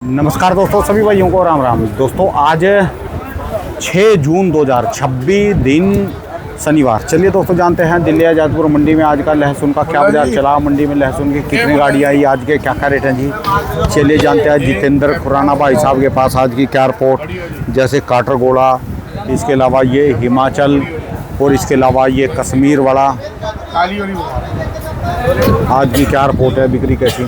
नमस्कार दोस्तों, सभी भाइयों को राम राम। दोस्तों आज 6 जून 2026 दिन शनिवार। चलिए दोस्तों जानते हैं दिल्ली आजादपुर मंडी में आज का लहसुन का क्या बाजार चला, मंडी में लहसुन की कितनी गाड़ी आई, आज के क्या क्या रेट हैं जी। चलिए जानते हैं जितेंद्र खुराना भाई साहब के पास आज की क्या रिपोर्ट, जैसे काटरगोड़ा, इसके अलावा ये हिमाचल और इसके अलावा ये कश्मीर वाला आज की क्या रिपोर्ट है, बिक्री कैसी।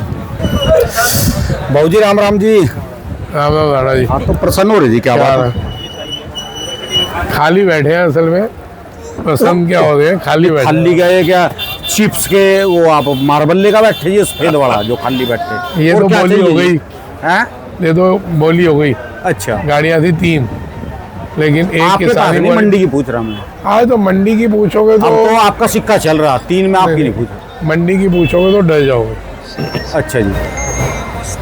भाजी राम राम जी। राम राम राणा जी। हाँ तो प्रसन्न हो रही जी, क्या बात है। खाली बैठे हैं असल में, प्रसन्न क्या हो गए, खाली बैठे। खाली गए क्या चिप्स के वो आप मार्बल का बैठे ये सफेद वाला जो खाली बैठे, ये तो बोली हो गई हैं, ये तो बोली हो गई। अच्छा गाड़ियाँ थी 3, लेकिन एक किसान मंडी की पूछ रहा मैं। आज तो मंडी की पूछोगे तो आपका सिक्का चल रहा 3 में, आपकी नहीं पूछ। मंडी की पूछोगे तो डर जाओगे। अच्छा जी,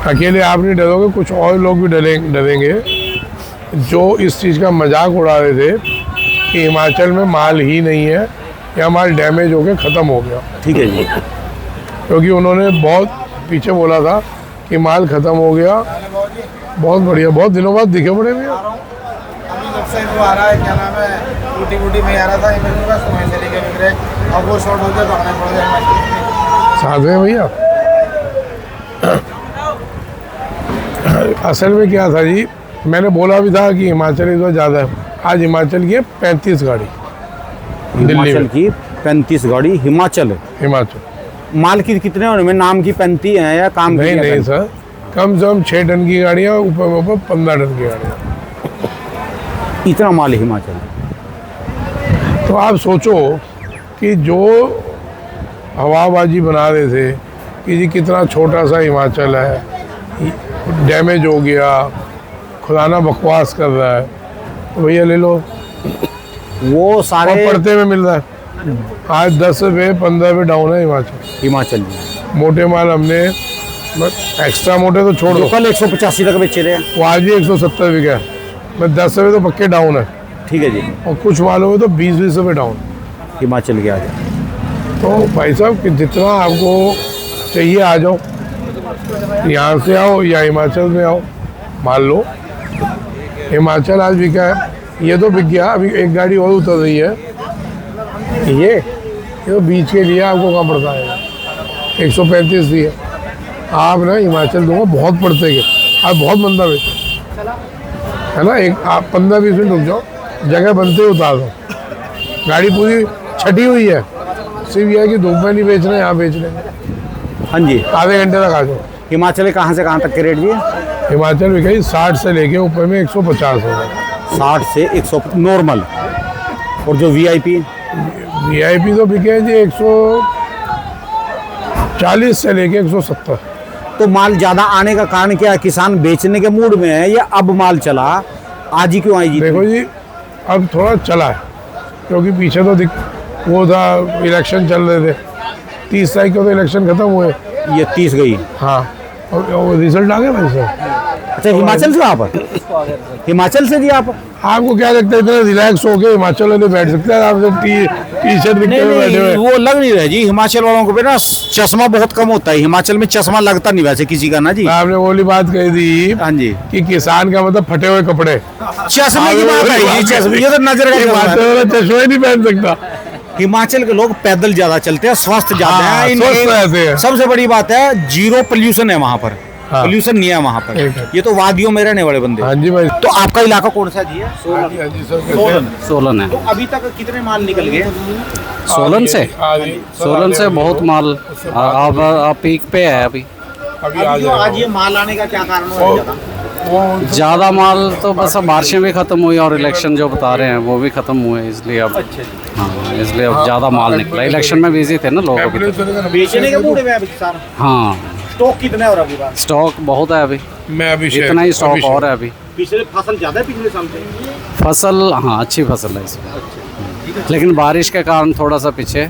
अकेले आप नहीं डरोगे, कुछ और लोग भी डरेंगे जो इस चीज़ का मजाक उड़ा रहे थे कि हिमाचल में माल ही नहीं है या माल डैमेज हो गया, ख़त्म हो गया। ठीक है जी, क्योंकि उन्होंने बहुत पीछे बोला था कि माल ख़त्म हो गया। बहुत बढ़िया, बहुत दिनों बाद दिखे बड़े भैया। अभी जब से वो आ रहा है, क्या नाम है, टूटी में आ रहा था समय से लेके बिक रहे, अब वो शॉर्ट हो गया तो आने पड़ गया साथ में भैया। असल में क्या था जी, मैंने बोला भी था कि हिमाचल इस बार ज़्यादा है। आज हिमाचल की है 35 गाड़ी, हिमाचल की 35 गाड़ी हिमाचल माल की कितने होने में, नाम की 35 हैं या काम की? नहीं सर, कम से कम 6 टन की गाड़ियाँ, ऊपर 15 टन की गाड़ियाँ, इतना माल हिमाचल। तो आप सोचो कि जो हवाबाजी बना रहे थे कि जी कितना छोटा सा हिमाचल है, डैमेज हो गया, खुलाना बकवास कर रहा है, तो भैया ले लो, वो सारे पड़ते में मिल रहा है। आज 10 रुपये 15 रुपये डाउन है हिमाचल में। मोटे माल हमने एक्स्ट्रा मोटे तो छोड़ दो, कल 185 तक बेचे रहे, वो आज भी 170 रुपये का है। मैं 10 रुपये तो पक्के डाउन है। ठीक है जी, और कुछ मालों में तो 20-20 रुपये डाउन हिमाचल के आज। तो भाई साहब कि जितना आपको चाहिए आ जाओ, यहाँ से आओ या हिमाचल में आओ, मान लो हिमाचल आज बिका है, ये तो बिक गया। अभी एक गाड़ी और उतर रही है, ये तो बीच के लिए आपको कहाँ पड़ता है, 135 दी है। आप ना हिमाचल दूंगा बहुत पड़ते गए, आप बहुत मंदा बेचो है ना। एक आप 15-20 मिनट रुक जाओ, जगह बनते ही उतार दो। गाड़ी पूरी छटी हुई है, सिर्फ यह है कि धूप में नहीं बेच रहे, यहाँ बेच रहे हैं। हाँ जी, आधे घंटे तक आ जाओ। हिमाचल कहाँ से कहाँ तक के रेट भी है? हिमाचल में कहीं 60 से लेके ऊपर में 150 हो गए। 60 से 100 नॉर्मल, और जो वीआईपी तो बिके जी 140 से लेके 170। तो माल ज़्यादा आने का कारण क्या है? किसान बेचने के मूड में है या अब माल चला, आज ही क्यों आई जी? देखो जी, अब थोड़ा चला है क्योंकि पीछे तो वो था, इलेक्शन चल रहे थे। 30 तारीख को तो इलेक्शन खत्म हुए, ये 30 गई। हाँ, और रिजल्ट आ गया भाई साहब। अच्छा, हिमाचल से आप? हिमाचल से जी आप? आपको क्या लगता है इतना रिलैक्स होके हिमाचल वाले बैठ सकते हैं? आप टी शर्ट नहीं, बैठे हुए, वो लग नहीं रहा जी। हिमाचल वालों को ना चश्मा बहुत कम होता है, हिमाचल में चश्मा लगता नहीं वैसे किसी का ना जी। आपने बोली बात कही थी। हाँ जी, कि किसान का मतलब फटे हुए कपड़े, चश्मे की बात है जी। चश्मे, ये तो नजर का चश्मे नहीं पहन सकता। हिमाचल के लोग पैदल ज्यादा चलते हैं, स्वस्थ ज्यादा है, स्वस्थ रहते हैं। सबसे बड़ी बात है जीरो पोल्यूशन है वहाँ पर। हाँ। पोल्यूशन नहीं है वहाँ पर। ये तो वादियों में रहने वाले बंदे। हाँ जी भाई। तो आपका इलाका कौन सा जी है? सोलन है। तो अभी तक कितने माल निकल गए सोलन से बहुत माल अब पीक पे है अभी। आज ये माल आने का क्या कारण है? ज़्यादा माल तो बस अब बारिशें भी ख़त्म हुई और इलेक्शन जो बता रहे हैं वो भी ख़त्म हुए, इसलिए अब हाँ, इसलिए अब ज़्यादा माल निकला। इलेक्शन में बिजी थे ना लोग अभी तक। बेचने के मूड में अभी किसान। हाँ, स्टॉक कितना है और अभी बात? स्टॉक बहुत है अभी, मैं अभी इतना ही स्टॉक और है अभी। पिछले फसल ज्यादा है पिछले साल से? फसल हाँ अच्छी फसल है इसमें, लेकिन बारिश के कारण थोड़ा सा पीछे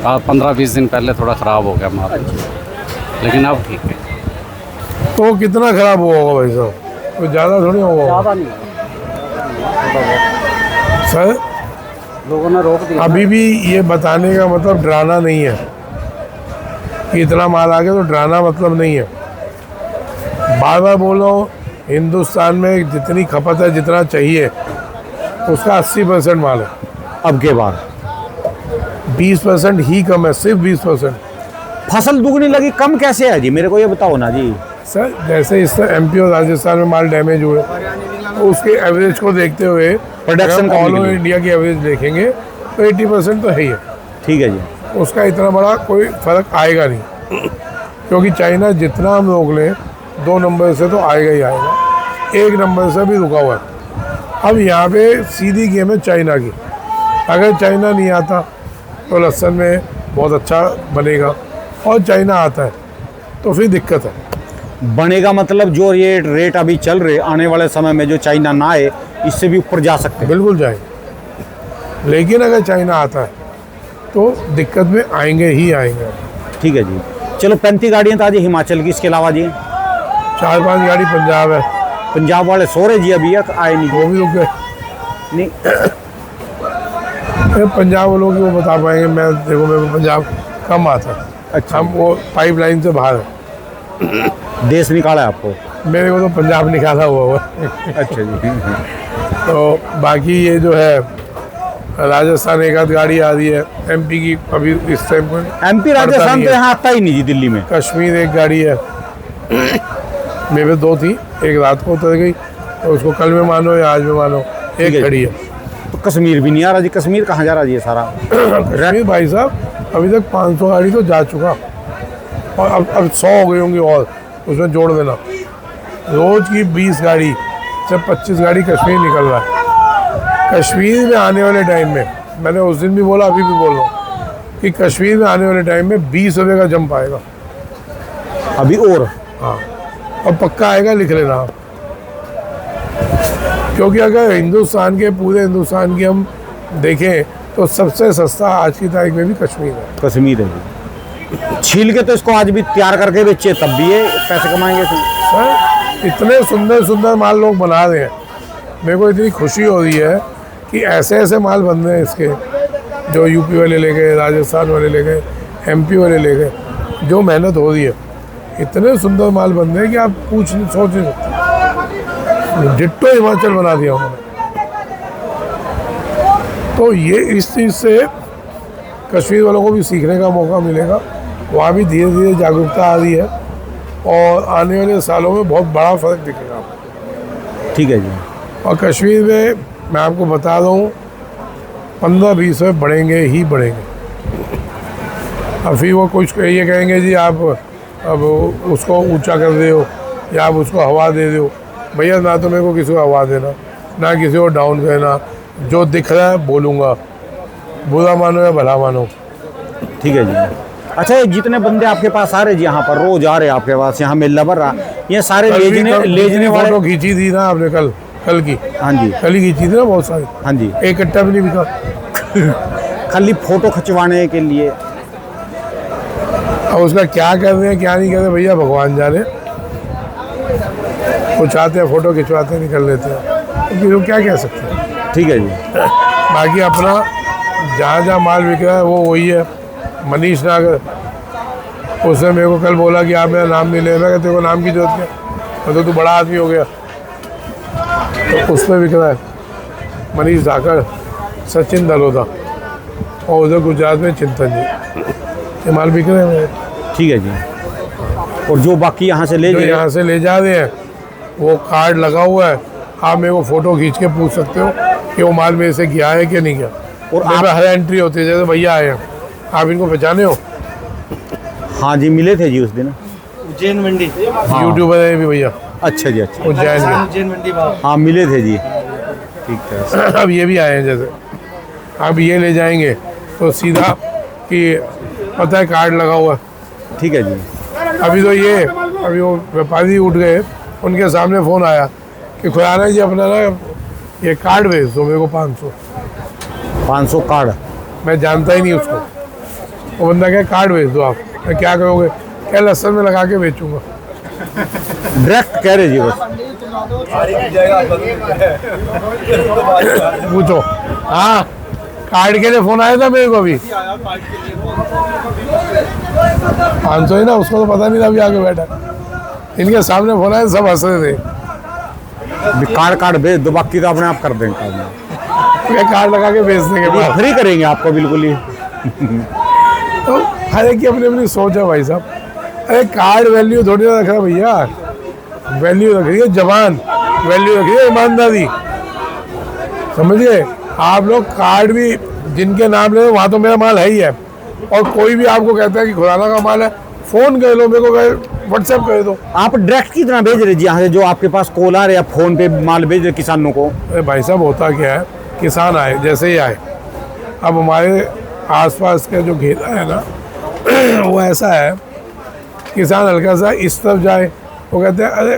15-20 दिन पहले थोड़ा ख़राब हो गया माल, लेकिन अब ठीक है। तो कितना खराब हुआ होगा भाई साहब? तो ज़्यादा थोड़ी होगा। ज़्यादा नहीं सर, लोगों ने रोक दिया। अभी भी ये बताने का मतलब डराना नहीं है कि इतना माल आ गया, तो डराना मतलब नहीं है। बार बार बोल रहा हूँ, हिंदुस्तान में जितनी खपत है, जितना चाहिए, उसका 80% माल है। अब के बाद 20% ही कम है, सिर्फ 20%। फसल दुगनी लगी, कम कैसे है जी, मेरे को ये बताओ ना जी। सर जैसे इस एमपी और राजस्थान में माल डैमेज हुए, तो उसके एवरेज को देखते हुए प्रोडक्शन अगर ऑल ओवर इंडिया की एवरेज देखेंगे तो 80% तो है ही है। ठीक है जी। उसका इतना बड़ा कोई फ़र्क आएगा नहीं, क्योंकि चाइना जितना हम रोक लें 2 नंबर से तो आएगा ही आएगा, 1 नंबर से भी रुका हुआ है। अब यहाँ पे सीधी गेम है चाइना की। अगर चाइना नहीं आता तो लहसुन में बहुत अच्छा बनेगा, और चाइना आता है तो फिर दिक्कत है। बनेगा मतलब जो ये रेट अभी चल रहे, आने वाले समय में जो चाइना ना आए, इससे भी ऊपर जा सकते हैं। बिल्कुल जाएंगे, लेकिन अगर चाइना आता है तो दिक्कत में आएंगे ही आएंगे। ठीक है जी। चलो 35 गाड़ियाँ तो आज हिमाचल की, इसके अलावा जी 4-5 गाड़ी पंजाब है। पंजाब वाले सो रहे जी, अभी तक आए नहीं। वो भी रुक गए नहीं पंजाब वालों की वो बता पाएंगे। मैं देखो, मेरे को पंजाब कम आता है। अच्छा। हम वो पाइपलाइन से बाहर है। देश निकाला है आपको। मेरे को तो पंजाब निकाला हुआ है। अच्छा जी। तो बाकी ये जो है राजस्थान एक आध गाड़ी आ रही है, एमपी की अभी इस टाइम पर एमपी राजस्थान तो यहाँ आता ही नहीं जी, दिल्ली में। कश्मीर एक गाड़ी है, मेरे पे 2 थी, एक रात को उतर गई, तो उसको कल में मानो या आज में मानो, ठीक है। एक खड़ी है। तो कश्मीर भी नहीं आ रहा जी, कश्मीर कहाँ जा रहा जी ये सारा? कश्मीर भाई साहब अभी तक 500 गाड़ी तो जा चुका, और अब 100 हो गई होंगी, और उसमें जोड़ देना। रोज की 20 गाड़ी से 25 गाड़ी कश्मीर निकल रहा है। कश्मीर में आने वाले टाइम में, मैंने उस दिन भी बोला, अभी भी बोल रहा हूँ, कि कश्मीर में आने वाले टाइम में 20 रुपये का जंप आएगा अभी। और हाँ, और पक्का आएगा, लिख लेना आप। क्योंकि अगर हिंदुस्तान के, पूरे हिंदुस्तान की हम देखें तो सबसे सस्ता आज की तारीख में भी कश्मीर है। कश्मीर है जी। छील के तो इसको आज भी तैयार करके बेचे, तब भी ये पैसे कमाएंगे इसमें। सर इतने सुंदर सुंदर माल लोग बना रहे हैं, मेरे को इतनी खुशी हो रही है कि ऐसे ऐसे माल बन रहे हैं इसके, जो यूपी वाले ले गए, राजस्थान वाले ले गए, एमपी वाले ले गए, जो मेहनत हो रही है। इतने सुंदर माल बन रहे हैं कि आप सोच नहीं सकते। डिट्टो हिमाचल बना दिया उन्होंने। तो ये इस चीज़ से कश्मीर वालों को भी सीखने का मौका मिलेगा। वहाँ भी धीरे धीरे जागरूकता आ रही है, और आने वाले सालों में बहुत बड़ा फ़र्क दिखेगा आपको। ठीक है जी। और कश्मीर में मैं आपको बता रहा हूँ 15-20 रुपये बढ़ेंगे ही बढ़ेंगे। अब फिर वो कुछ ये कहेंगे जी आप अब उसको ऊंचा कर रहे हो, या आप उसको हवा दे रहे हो। भैया ना तो मेरे को किसी को हवा देना, ना किसी को डाउन करना, जो दिख रहा है बोलूँगा, बुरा मानो या भला मानो। ठीक है जी। अच्छा, ये जितने बंदे आपके पास आ रहे जी, यहाँ पर रोज आ रहे हैं आपके पास, यहाँ मेला भर रहा, ये सारे लेजने वाले। फोटो खींची थी ना आपने कल की? हाँ जी, कल ही खींची थी ना, बहुत सारी। हाँ जी। एक कट्टा भी नहीं बिका। खाली फोटो खिंचवाने के लिए। अब उसका क्या कर रहे हैं क्या नहीं कर रहे भैया भगवान जाने। कुछ आते हैं फोटो खिंचवाते हैं, निकल लेते हैं, तो फिर वो क्या कह सकते हैं। ठीक है जी। बाकी अपना जहाँ जहाँ माल बिक रहा है वो वही है। मनीष नागर, उसने मेरे को कल बोला कि आप मेरा नाम नहीं ले रहा, तेरे को नाम की जरूरत क्या, तो तू बड़ा आदमी हो गया। तो उस पर बिक रहा है मनीष धाकड़, सचिन दलोदा, और उधर गुजरात में चिंतन जी, ये माल बिक रहे हैं मेरे। ठीक है जी। और जो बाकी यहाँ से ले जो जाए, यहाँ से ले जा रहे हैं वो कार्ड लगा हुआ है, आप मेरे को फ़ोटो खींच के पूछ सकते हो कि वो माल मेरे से गया है कि नहीं गया। और मेरे आप, पे हर एंट्री होती है, जैसे भैया आए हैं, आप इनको पहचाने हो? हाँ जी, मिले थे जी उस दिन। उज्जैन मंडी, हाँ। यूट्यूबर है भी भैया, अच्छा जी, अच्छा। उज्जैन के। उज्जैन मंडी भाव। हाँ, मिले थे जी। ठीक है। अब ये भी आए हैं, जैसे आप ये ले जाएंगे तो सीधा कि पता है कार्ड लगा हुआ है। ठीक है जी। अभी तो ये, अभी वो व्यापारी उठ गए, उनके सामने फ़ोन आया कि खुराना जी अपना ना ये कार्ड भेज दो मेरे को 500 कार्ड। मैं जानता ही नहीं उसको। वो बंदा क्या, कार्ड भेज दो आप। मैं क्या करोगे? क्या लहसुन में लगा के बेचूंगा। डायरेक्ट कह रहे जी बस। पूछो। हाँ, कार्ड के लिए फ़ोन आया था मेरे को अभी। 500 ही ना, उसको तो पता नहीं था अभी आगे बैठा। इनके सामने फोन आया, सब हंस रहे थे। कार्ड भेज दो, बाकी तो अपने आप कर देंगे काम। ये कार्ड लगा के बेचने के बाद फ्री करेंगे आपको बिल्कुल ही। तो हर एक की अपनी अपनी सोच है भाई साहब। अरे कार्ड वैल्यू थोड़ी ना रख रहा भैया, वैल्यू रख रही है जबान, वैल्यू रख रही है ईमानदारी, समझिए। आप लोग कार्ड भी जिनके नाम ले, वहाँ तो मेरा माल है ही है, और कोई भी आपको कहता है कि खुराना का माल है, फ़ोन कर लो मेरे को, व्हाट्सएप कर दो। आप डायरेक्ट कितना भेज रहे जी यहाँ से, जो आपके पास कॉल आ रहे या फोन पे माल भेज रहे किसानों को? अरे भाई साहब होता क्या है, किसान आए जैसे ही आए, अब हमारे आसपास का जो घेरा है ना वो ऐसा है, किसान हल्का सा इस तरफ जाए, वो कहते हैं अरे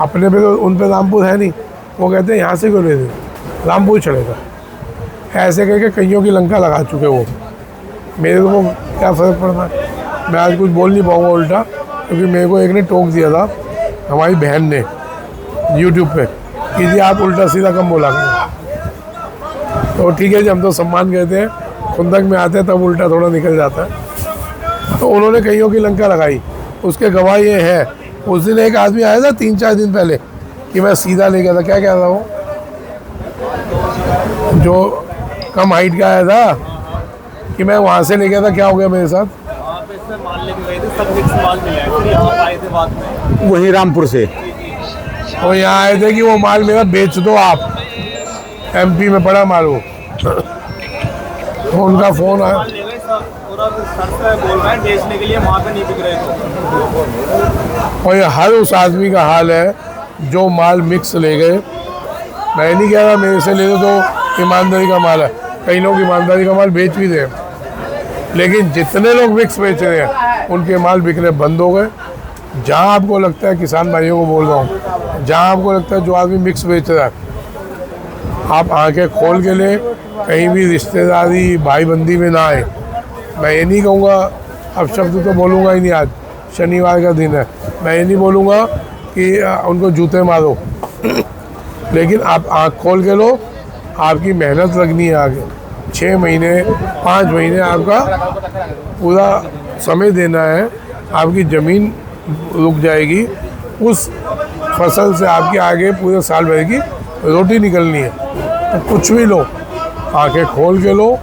अपने पे तो उन पे रामपुर है नहीं, वो कहते हैं यहाँ से क्यों ले दे, रामपुर चलेगा। ऐसे करके कईयों की लंका लगा चुके वो। मेरे को क्या फ़र्क पड़ता है, मैं आज कुछ बोल नहीं पाऊँगा उल्टा, क्योंकि मेरे को एक ने टोक दिया था, हमारी बहन ने यूट्यूब पे, कि जी आप उल्टा सीधा कम बोला करें। तो ठीक है जी, हम तो सम्मान कहते हैं, खुंदक में आते हैं तब उल्टा थोड़ा निकल जाता है। तो उन्होंने कईयों की लंका लगाई, उसके गवाह ये है। उस दिन एक आदमी आया था 3-4 दिन पहले कि मैं सीधा ले गया था, क्या कह रहा हूँ, जो कम हाइट का आया था कि मैं वहाँ से ले गया था, क्या हो गया मेरे साथ, वही रामपुर से वो यहाँ आए थे कि वो माल मेरा बेच दो आप, MP में पड़ा माल वो। तो उनका फ़ोन आया, बोल रहे हैं बेचने के लिए, वहाँ पे नहीं बिक रहे तो। और ये हर उस आदमी का हाल है जो माल मिक्स ले गए। मैं नहीं कह रहा मेरे से ले दो तो ईमानदारी का माल है, कई लोग ईमानदारी का माल बेच भी दें, लेकिन जितने लोग मिक्स बेच रहे हैं उनके माल बिकने बंद हो गए। जहाँ आपको लगता है, किसान भाइयों को बोल रहा हूँ, जहाँ आपको लगता है जो आदमी मिक्स बेच रहा है, आप आंखें खोल के ले, कहीं भी रिश्तेदारी भाईबंदी में ना आए। मैं ये नहीं कहूँगा, अब शब्द तो बोलूँगा ही नहीं, आज शनिवार का दिन है, मैं ये नहीं बोलूँगा कि उनको जूते मारो, लेकिन आप आँख खोल के लो, आपकी मेहनत लगनी है आगे। 6 महीने 5 महीने आपका पूरा समय देना है, आपकी ज़मीन रुक जाएगी, उस फसल से आपकी आगे पूरे साल भर की रोटी निकलनी है। तो कुछ भी लो, आंखें खोल के लो,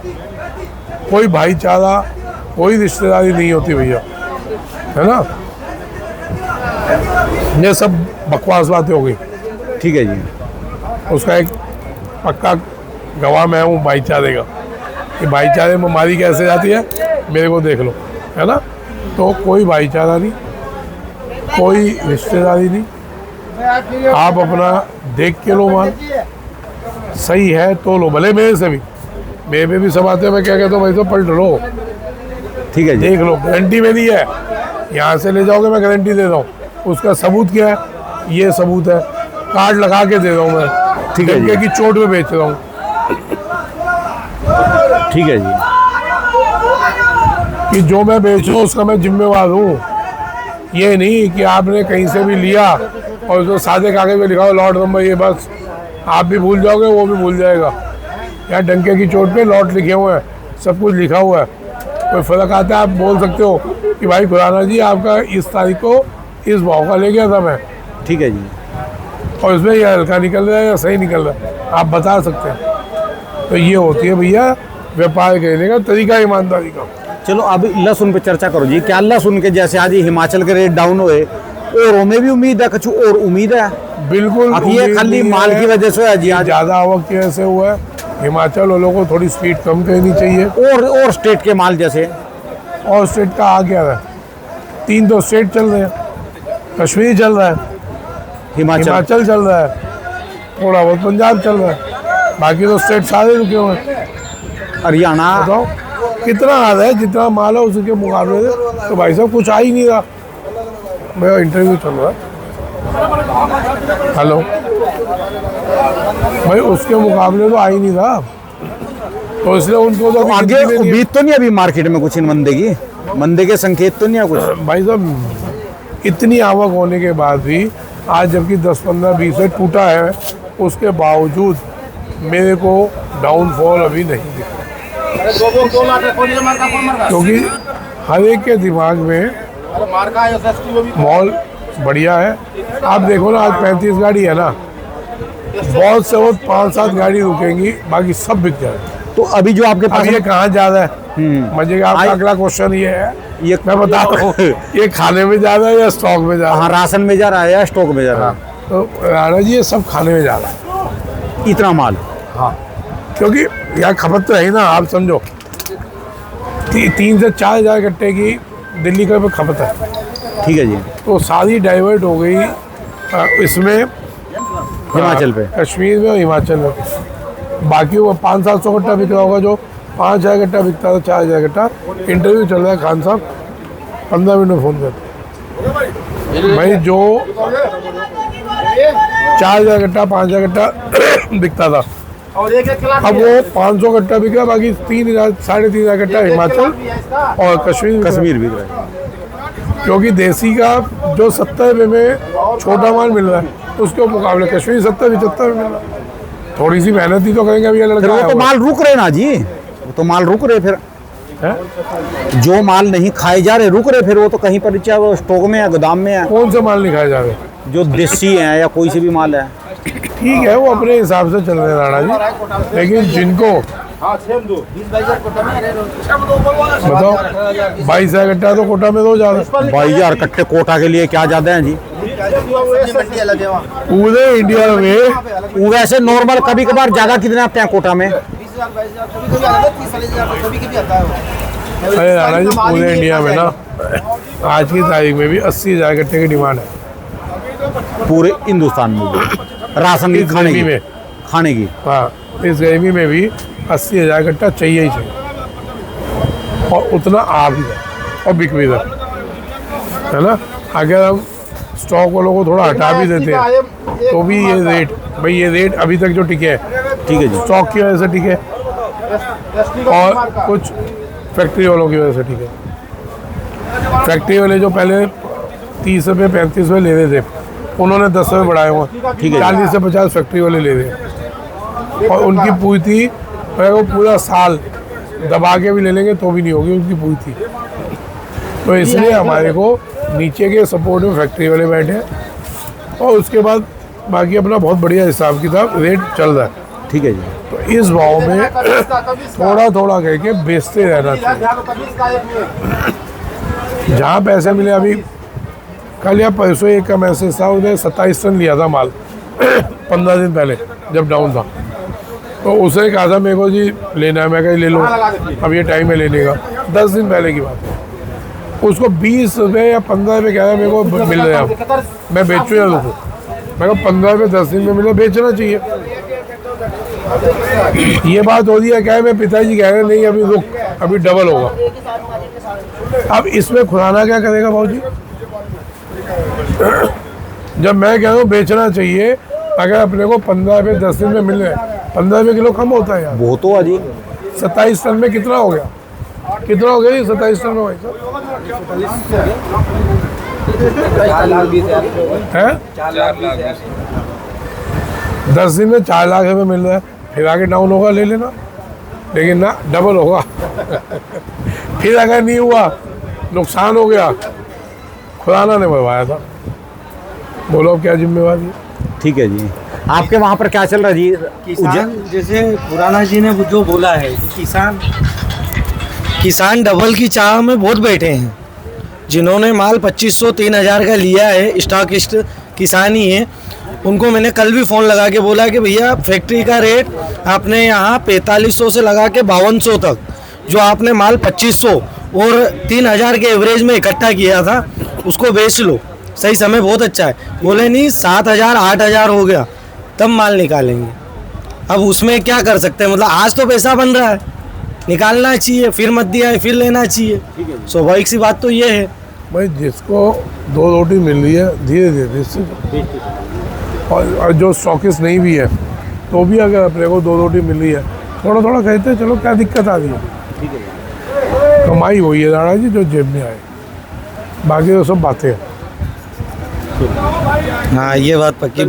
कोई भाईचारा, कोई रिश्तेदारी नहीं होती भैया, है ना। ये सब बकवास बातें हो गई। ठीक है जी, उसका एक पक्का गवाह मैं हूँ भाईचारे का, कि भाईचारे में मारी कैसे जाती है, मेरे को देख लो, है ना। तो कोई भाईचारा नहीं, कोई रिश्तेदारी नहीं, आप अपना देख के लो माल, सही है तो लो, भले मेरे से भी, मेरे पे भी सब आते हैं, मैं क्या कहता हूँ भाई, तो पलट लो, ठीक है जी, देख लो, गारंटी मेरी है, यहाँ से ले जाओगे मैं गारंटी दे रहा हूँ। उसका सबूत क्या है, ये सबूत है, कार्ड लगा के दे रहा हूँ मैं, ठीक है जी, की चोट में बेच रहा हूँ। ठीक है जी, कि जो मैं बेच रहा हूँ उसका मैं जिम्मेवार हूँ। ये नहीं कि आपने कहीं से भी लिया और उसको सादे कागज पे लिखा हो लॉट नंबर, ये बस आप भी भूल जाओगे, वो भी भूल जाएगा। यहाँ डंके की चोट पे लॉट लिखे हुए हैं, सब कुछ लिखा हुआ है, कोई फ़र्क आता है, आप बोल सकते हो कि भाई खुराना जी आपका इस तारीख को इस भाव का ले गया था मैं, ठीक है जी, और इसमें यह हल्का निकल रहा है या सही निकल रहा है, आप बता सकते हैं। तो ये होती है भैया व्यापार करने का तरीका, ईमानदारी का। चलो अब लहसुन पे चर्चा करो जी। क्या लहसुन के जैसे आज ये हिमाचल के रेट डाउन हुए, और हमें भी उम्मीद है, कुछ और उम्मीद है? बिल्कुल, अब ये खाली माल की वजह से है जी, आज ज़्यादा आवक की वजह से हुआ है। हिमाचल वालों को थोड़ी स्पीड कम करनी चाहिए। और स्टेट के माल जैसे, और स्टेट का आ क्या रहा है, 3 तो स्टेट चल रहे हैं, कश्मीर चल रहा है, हिमाचल चल रहा है, थोड़ा बहुत पंजाब चल रहा है, बाकी तो स्टेट सारे रुके हुए हैं। हरियाणा बताओ कितना आ रहा है, जितना माल है उसके मुकाबले से तो भाई साहब कुछ आ ही नहीं रहा। मेरा इंटरव्यू चल रहा है, हेलो भाई, उसके मुकाबले तो आ ही नहीं रहा, तो इसलिए उनको तो आगे उम्मीद तो नहीं अभी मार्केट में कुछ इन मंदे के संकेत तो नहीं है कुछ? भाई साहब इतनी आवक होने के बाद भी आज जबकि 10-15-20 से टूटा है, उसके बावजूद मेरे को डाउनफॉल अभी नहीं दिखा, क्योंकि हर एक के दिमाग में मॉल बढ़िया है। आप देखो ना, आज 35 गाड़ी है ना, बहुत से बहुत 5-7 गाड़ी रुकेंगी, बाकी सब बिक जाए। तो अभी जो आपके अब पास ये कहाँ ज़्यादा है मजे का? आपका अगला क्वेश्चन ये है, ये मैं बता रहा हूँ, ये खाने में ज़्यादा है या स्टॉक में ज़्यादा? हाँ, राशन में जा रहा है या स्टॉक में जा रहा है? तो राणा जी ये सब खाने में ज़्यादा है। इतना माल? हाँ, क्योंकि यहाँ खपत तो है ही ना। आप समझो 3 से 4 हज़ार कट्टे की दिल्ली का खपत है। ठीक है जी। तो सारी डाइवर्ट हो गई इसमें, हिमाचल पे, कश्मीर में और हिमाचल में। बाकी वो 500-700 कट्टा बिक रहा होगा, जो 5,000 कट्टा बिकता था, 4,000 कट्टा। इंटरव्यू चल रहा है, खान साहब 15 मिनट में फ़ोन करते भाई, जो 4,000 कट्टा 5,000 कट्टा बिकता था, अब वो 500 कट्टा बिक रहा, बाकी 3,000 3,500 कट्टा हिमाचल और कश्मीर बिक रहा है। क्योंकि देसी का जो 70 रुपये में छोटा माल मिल रहा है, उसके मुकाबले कश्मीर 70-75 में मिल रहा है। थोड़ी सी मेहनत ही तो करेंगे। अभी ये फिर लड़का वो तो माल रुक रहे ना जी, वो तो माल रुक रहे, फिर है? जो माल नहीं खाए जा रहे रुक रहे, फिर वो तो कहीं पर चाहे वो स्टॉक में है, गोदाम में है। कौन से माल नहीं खाए जा रहे? जो देसी है या कोई से भी माल है, ठीक है, वो अपने हिसाब से चल रहे हैं राणा जी। लेकिन जिनको बताओ 22,000 कट्टा तो कोटा में दो जा रहा है। 22,000 कट्टे कोटा के लिए क्या ज्यादा है जी? पूरे इंडिया में वैसे नॉर्मल कभी कभार ज्यादा कितने आते हैं कोटा में? अरे राणा जी, पूरे इंडिया में ना आज की तारीख में भी 80,000 कट्टे की डिमांड है। पूरे हिंदुस्तान में भी राशन की, इस खाने गर्मी की, में। खाने की। हाँ, इस गर्मी में भी 80,000 कट्टा चाहिए ही चाहिए, और उतना आ भी जाए और बिक भी जाए, है ना। अगर हम स्टॉक वालों को थोड़ा हटा भी देते हैं तो भी ये रेट, भाई ये रेट अभी तक जो टिके है, ठीक है जी, स्टॉक की वजह से टिके और कुछ फैक्ट्री वालों की वजह से टिके। फैक्ट्री वाले जो पहले 30 रुपये 35 रुपये ले रहे थे, उन्होंने 10 रुपये बढ़ाए हुए, ठीक है। 40 से 50 फैक्ट्री वाले ले रहे हैं, और उनकी पूरी थी, वो पूरा साल दबा के भी ले लेंगे तो भी नहीं होगी उनकी पूरी थी। तो इसलिए हमारे को नीचे के सपोर्ट में फैक्ट्री वाले बैठे हैं, और उसके बाद बाकी अपना बहुत बढ़िया हिसाब किताब रेट चल रहा है। ठीक है जी। तो इस भाव में थोड़ा थोड़ा कह के बेचते रहना चाहिए, जहाँ पैसे मिले। अभी कल या परसों एक का मैसेज था, उसने 27 टन लिया था माल 15 दिन पहले जब डाउन था, तो उसने कहा था मेरे को जी लेना है, मैं कहा ले लो, अब ये टाइम है लेने का। 10 दिन पहले की बात है, उसको 20 रुपये या 15 रुपये कह रहा है मेरे को मिल रहे हैं, मैं बेचूँ या रुकूँ? मैं कहा 15 रुपये 10 दिन में मिले, बेचना चाहिए। ये बात हो रही है, क्या है, मैं पिताजी कह रहे हैं नहीं अभी रुक, अभी डबल होगा। अब इसमें खुराना क्या करेगा भाजी? जब मैं कह रहा हूँ बेचना चाहिए, अगर अपने को 15 रुपये 10 दिन में मिल रहे हैं, 15 रुपये किलो कम होता है यार। वो तो अजी 27 टन में कितना हो गया? कितना हो गया ये 27 टन में भाई साहब? है 10 दिन में 4 लाख रुपये मिल रहा है, फिर आगे डाउन होगा ले लेना, लेकिन ना डबल होगा। फिर अगर नहीं हुआ, नुकसान हो गया, खुराना ने भरवाया था, बोलो अब क्या जिम्मेवारी है? ठीक है जी। आपके वहाँ पर क्या चल रहा है जी? किसान जैसे पुराना जी ने जो बोला है कि किसान डबल की चाह में बहुत बैठे हैं। जिन्होंने माल 2500-3000 का लिया है, स्टॉकिस्ट किसान ही है, उनको मैंने कल भी फ़ोन लगा के बोला कि भैया फैक्ट्री का रेट आपने यहाँ 4500 से लगा के 5200 तक, जो आपने माल 2500 और 3000 के एवरेज में इकट्ठा किया था, उसको बेच लो, सही समय बहुत अच्छा है। बोले नहीं 7000 8000 हो गया तब माल निकालेंगे। अब उसमें क्या कर सकते हैं, मतलब आज तो पैसा बन रहा है, निकालना चाहिए, फिर मत दिया है फिर लेना चाहिए, स्वाभाविक सी बात तो ये है। भाई जिसको 2 रोटी मिल रही है धीरे धीरे इससे, और जो स्टॉकिस्ट नहीं भी है तो भी अगर अपने को 2 रोटी मिल रही है, थोड़ा थोड़ा कहते हैं चलो क्या दिक्कत आ रही है। कमाई वही है राणा जी जो जेब में आए, बाकी तो सब बातें हैं। हाँ ये बात पक्की।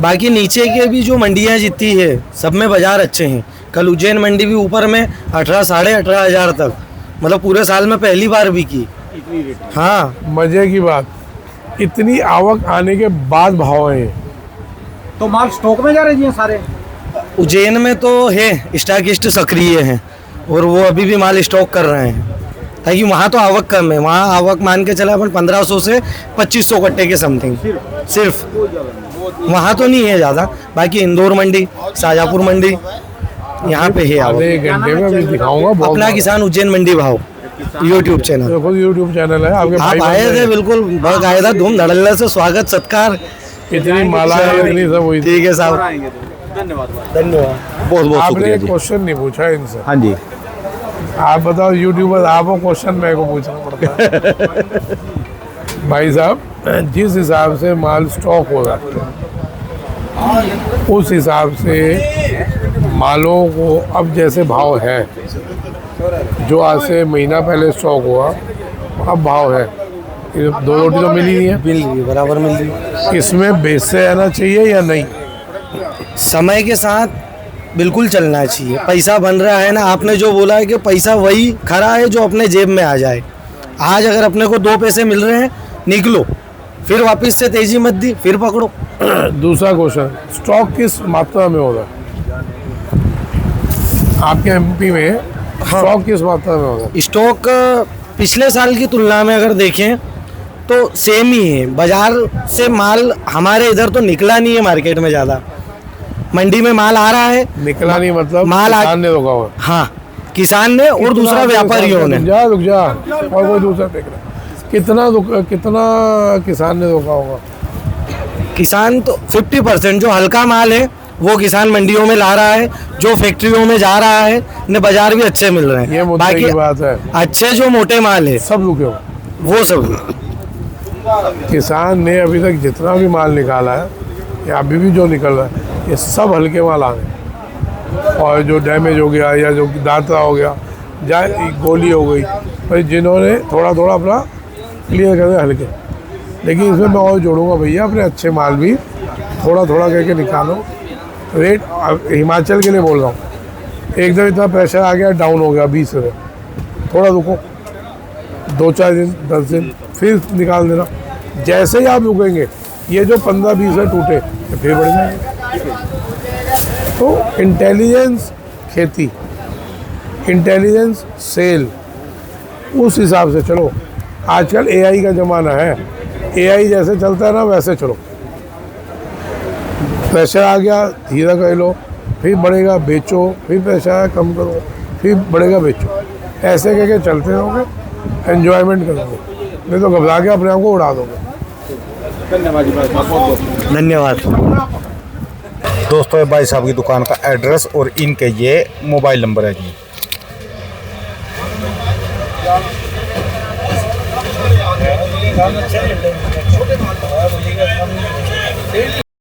बाकी नीचे के भी जो मंडियाँ जितनी है सब में बाज़ार अच्छे हैं। कल उज्जैन मंडी भी ऊपर में 18 साढ़े 18,000 तक, मतलब पूरे साल में पहली बार बिकी। हाँ मजे की बात, इतनी आवक आने के बाद भाव हैं ये। तो माल स्टॉक में जा रहे हैं सारे? उज्जैन में तो है, स्टॉकिस्ट सक्रिय हैं और वो अभी भी माल स्टॉक कर रहे हैं, ताकि वहाँ तो आवक कम है। वहाँ आवक मान के चला अपन 1500 से 2500 कट्टे के समथिंग सिर्फ। वहाँ तो नहीं है ज़्यादा, बाकी इंदौर मंडी, शाजापुर मंडी, यहाँ पे है आवक। आधे घंटे में अभी दिखाऊंगा बहुत अपना किसान उज्जैन मंडी भाव यूट्यूब चैनल। देखो यूट्यूब चैनल है आपके आप भाई आए थे, बिल्कुल बाकायदा धूम धड़ल्ले से स्वागत सत्कार। इतनी माला है, इतनी सब हुई थी। ठीक है साहब, धन्यवाद। धन्यवाद। बहुत बहुत आपने शुक्रिया एक जी। क्वेश्चन नहीं पूछा इनसे। हाँ जी। आप बताओ यूट्यूबर, आपको क्वेश्चन मेरे को पूछना पड़ता है। भाई साहब, जिस हिसाब से माल स्टॉक हो रहा है उस हिसाब से मालों को अब जैसे भाव है, जो आज से महीना पहले स्टॉक हुआ अब भाव है, ये 2 रोटी तो मिली नहीं है, मिल रही है, बराबर मिल रही है। इसमें बेचते रहना चाहिए या नहीं? समय के साथ बिल्कुल चलना चाहिए। पैसा बन रहा है ना, आपने जो बोला है कि पैसा वही खरा है जो अपने जेब में आ जाए। आज अगर अपने को 2 पैसे मिल रहे हैं, निकलो, फिर वापस से तेजी मत दी, फिर पकड़ो। दूसरा क्वेश्चन, स्टॉक किस मात्रा में हो रहा है आपके एमपी में? स्टॉक किस मात्रा में हो रहा है? स्टॉक पिछले साल की तुलना में अगर देखें तो सेम ही है। बाजार से माल हमारे इधर तो निकला नहीं है मार्केट में ज़्यादा। मंडी में माल आ रहा है, निकला नहीं मतलब माल किसान ने रोका हुआ है। हाँ, किसान ने और दूसरा व्यापारियों ने। रुक जा और कोई दूसरा देख रहा है। कितना किसान ने रोका होगा? किसान तो 50% जो हल्का माल है वो किसान मंडियों में ला रहा है, जो फैक्ट्रियों में जा रहा है ने बाजार भी अच्छे मिल रहे ये हैं। मुद्दे की बात है। अच्छे जो मोटे माल है सब रुके हो। वो सब किसान ने अभी तक जितना भी माल निकाला है या अभी भी जो निकल रहा है, ये सब हल्के माल आ गए। और जो डैमेज हो गया या जो दांतरा हो गया या गोली हो गई, भाई जिन्होंने थोड़ा थोड़ा अपना क्लियर कर दिया हल्के। लेकिन इसमें मैं और जोड़ूंगा भैया, अपने अच्छे माल भी थोड़ा थोड़ा करके निकालो। रेट हिमाचल के लिए बोल रहा हूँ, एकदम इतना प्रेशर आ गया, डाउन हो गया 20 रुपये, थोड़ा रुको, 2-4 दिन 10 दिन फिर निकाल देना। जैसे ही आप रुकेंगे, ये जो 15-20 है टूटे तो फिर बढ़ जाएंगे। तो इंटेलिजेंस खेती, इंटेलिजेंस सेल, उस हिसाब से चलो। आजकल एआई का ज़माना है, एआई जैसे चलता है ना वैसे चलो। प्रेशर आ गया, धीरे कर लो, फिर बढ़ेगा बेचो, फिर प्रेशर आया कम करो, फिर बढ़ेगा बेचो। ऐसे करके चलते रहोगे, एन्जॉयमेंट करोगे, नहीं तो घबरा के अपने आप को उड़ा दोगे। धन्यवाद। दोस्तों, ये भाई साहब की दुकान का एड्रेस और इनके ये मोबाइल नंबर है जी।